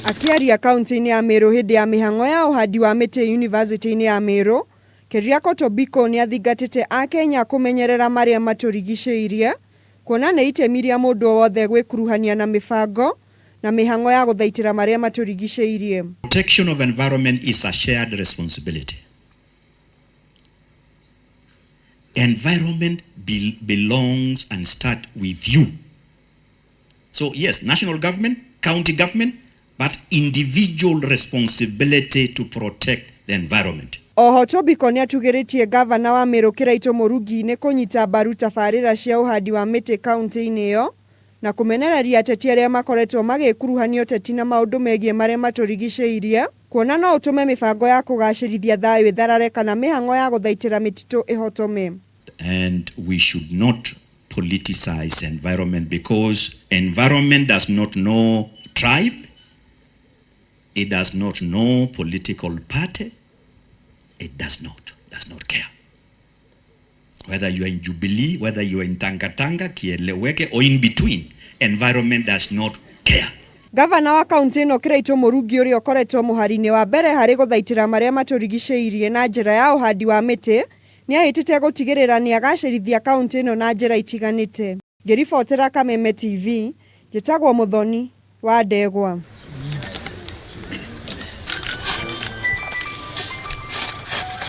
Akiaria kaunti-inĩ ya Meru hĩndĩ ya mĩhang'o ya ũhandi wa mĩtĩ University-inĩ ya Meru, Keriako Tobiko nĩ athingatĩte Akenya kũmenyerera marĩa matũrigicĩirie, kuona nĩ itemi rĩa mũndũ wothe gwĩkuruhania na mĩbango na mĩhang'o ya gũthaitĩra marĩa matũrigicĩirie. Protection of environment is a shared responsibility. Environment belongs and start with you. So yes, national government, county government, but individual responsibility to protect the environment. Oho Tobiko nĩ atugĩrĩtie gavana wa Meru Kiraitu Mũrungi nĩ kũnyita mbaru tabarĩra cia ũhandi wa mĩtĩ kaunti-inĩ ĩyo na kũmenereria ateti arĩa makoretwo magĩkuruhanio ũteti na maũndũ megiĩ marĩa matũrigicĩirie, kuona no ũtũme mĩbango ya kũgacĩrithia thayũ ĩtharare kana mĩhang'o ya gũthaitĩra mĩtitũ ĩhotome. And we should not politicize environment, because environment does not know tribe, it does not know political party, it does not care. Whether you are in Jubilee, whether you are in Tangatanga, Kieleweke, or in between, environment does not care. Gavana wa kaunti ĩno Kiraitu Mũrungi ũrĩa ũkoretwo mũhari-inĩ wa mbere harĩ gũthaitĩra marĩa matũrigicĩirie na njĩra ya ũhandi wa mĩtĩ, nĩ ahĩtĩte gũtigĩrĩra nĩ agacĩrithia kaunti ĩno na njĩra itiganĩte. Ngĩribotera Kameme TV, njĩtagwo Muthoni wa Ndegwa.